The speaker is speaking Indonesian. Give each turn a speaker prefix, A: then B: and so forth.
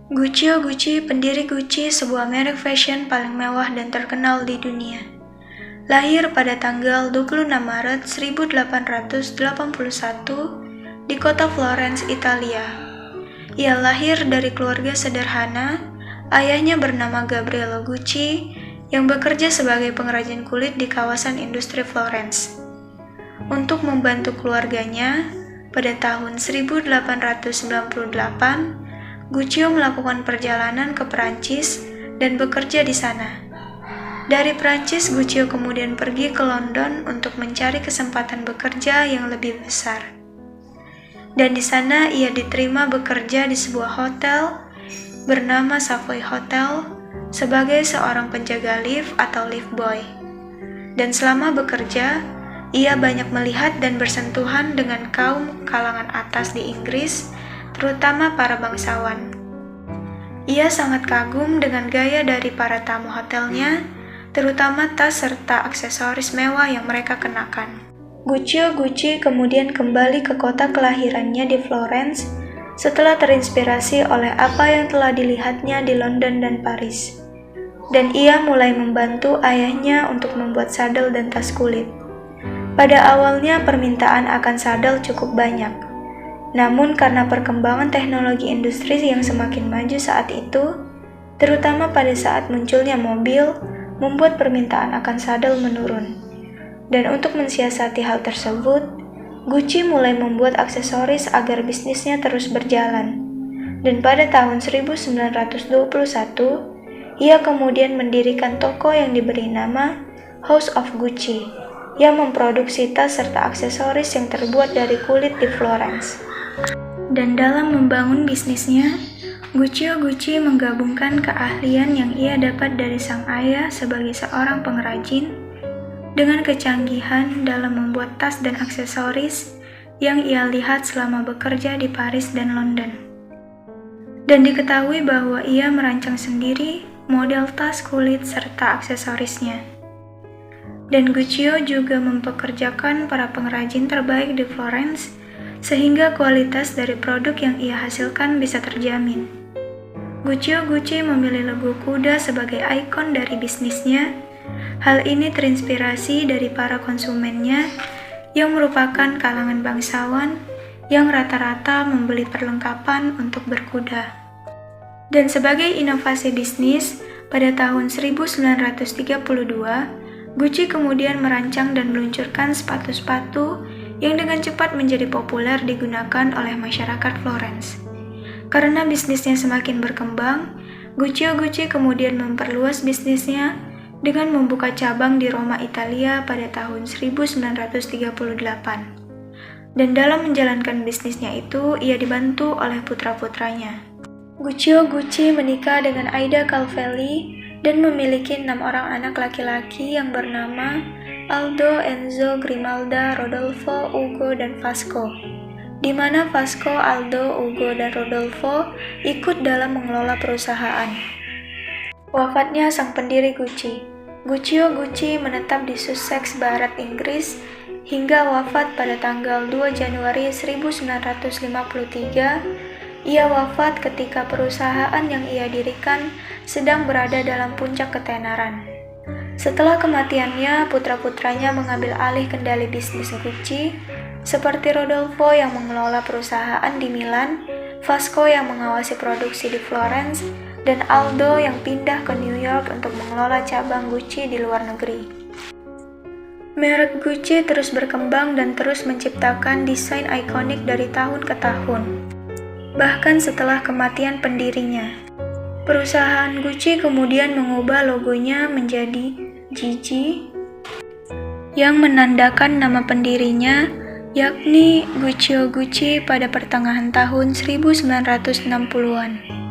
A: Gucci, pendiri Gucci, sebuah merek fashion paling mewah dan terkenal di dunia. Lahir pada tanggal 26 Maret 1881 di kota Florence, Italia. Ia lahir dari keluarga sederhana. Ayahnya bernama Gabriele Gucci yang bekerja sebagai pengrajin kulit di kawasan industri Florence. Untuk membantu keluarganya, pada tahun 1898, Gucci melakukan perjalanan ke Perancis dan bekerja di sana. Dari Perancis, Gucci kemudian pergi ke London untuk mencari kesempatan bekerja yang lebih besar. Dan di sana ia diterima bekerja di sebuah hotel bernama Savoy Hotel sebagai seorang penjaga lift atau lift boy. Dan selama bekerja, ia banyak melihat dan bersentuhan dengan kaum kalangan atas di Inggris, terutama para bangsawan. Ia sangat kagum dengan gaya dari para tamu hotelnya, terutama tas serta aksesoris mewah yang mereka kenakan. Gucci kemudian kembali ke kota kelahirannya di Florence setelah terinspirasi oleh apa yang telah dilihatnya di London dan Paris. Dan ia mulai membantu ayahnya untuk membuat sadel dan tas kulit. Pada awalnya permintaan akan sadel cukup banyak. Namun karena perkembangan teknologi industri yang semakin maju saat itu, terutama pada saat munculnya mobil, membuat permintaan akan sadel menurun. Dan untuk mensiasati hal tersebut, Gucci mulai membuat aksesoris agar bisnisnya terus berjalan. Dan pada tahun 1921, ia kemudian mendirikan toko yang diberi nama House of Gucci, yang memproduksi tas serta aksesoris yang terbuat dari kulit di Florence. Dan dalam membangun bisnisnya, Gucci menggabungkan keahlian yang ia dapat dari sang ayah sebagai seorang pengrajin dengan kecanggihan dalam membuat tas dan aksesoris yang ia lihat selama bekerja di Paris dan London. Dan diketahui bahwa ia merancang sendiri model tas kulit serta aksesorisnya. Dan Gucci juga mempekerjakan para pengrajin terbaik di Florence sehingga kualitas dari produk yang ia hasilkan bisa terjamin. Gucci memilih logo kuda sebagai ikon dari bisnisnya. Hal ini terinspirasi dari para konsumennya yang merupakan kalangan bangsawan yang rata-rata membeli perlengkapan untuk berkuda. Dan sebagai inovasi bisnis, pada tahun 1932, Gucci kemudian merancang dan meluncurkan sepatu-sepatu yang dengan cepat menjadi populer digunakan oleh masyarakat Florence. Karena bisnisnya semakin berkembang, Gucci kemudian memperluas bisnisnya dengan membuka cabang di Roma, Italia pada tahun 1938. Dan dalam menjalankan bisnisnya itu, ia dibantu oleh putra-putranya. Gucci menikah dengan Aida Calvelli dan memiliki 6 orang anak laki-laki yang bernama Aldo, Enzo, Grimalda, Rodolfo, Ugo, dan Vasco, di mana Vasco, Aldo, Ugo, dan Rodolfo ikut dalam mengelola perusahaan. Wafatnya sang pendiri Gucci menetap di Sussex, Barat Inggris, hingga wafat pada tanggal 2 Januari 1953. Ia wafat ketika perusahaan yang ia dirikan sedang berada dalam puncak ketenaran. Setelah kematiannya, putra-putranya mengambil alih kendali bisnis Gucci, seperti Rodolfo yang mengelola perusahaan di Milan, Vasco yang mengawasi produksi di Florence, dan Aldo yang pindah ke New York untuk mengelola cabang Gucci di luar negeri. Merek Gucci terus berkembang dan terus menciptakan desain ikonik dari tahun ke tahun. Bahkan setelah kematian pendirinya, perusahaan Gucci kemudian mengubah logonya menjadi Gigi yang menandakan nama pendirinya, yakni Gucci pada pertengahan tahun 1960-an.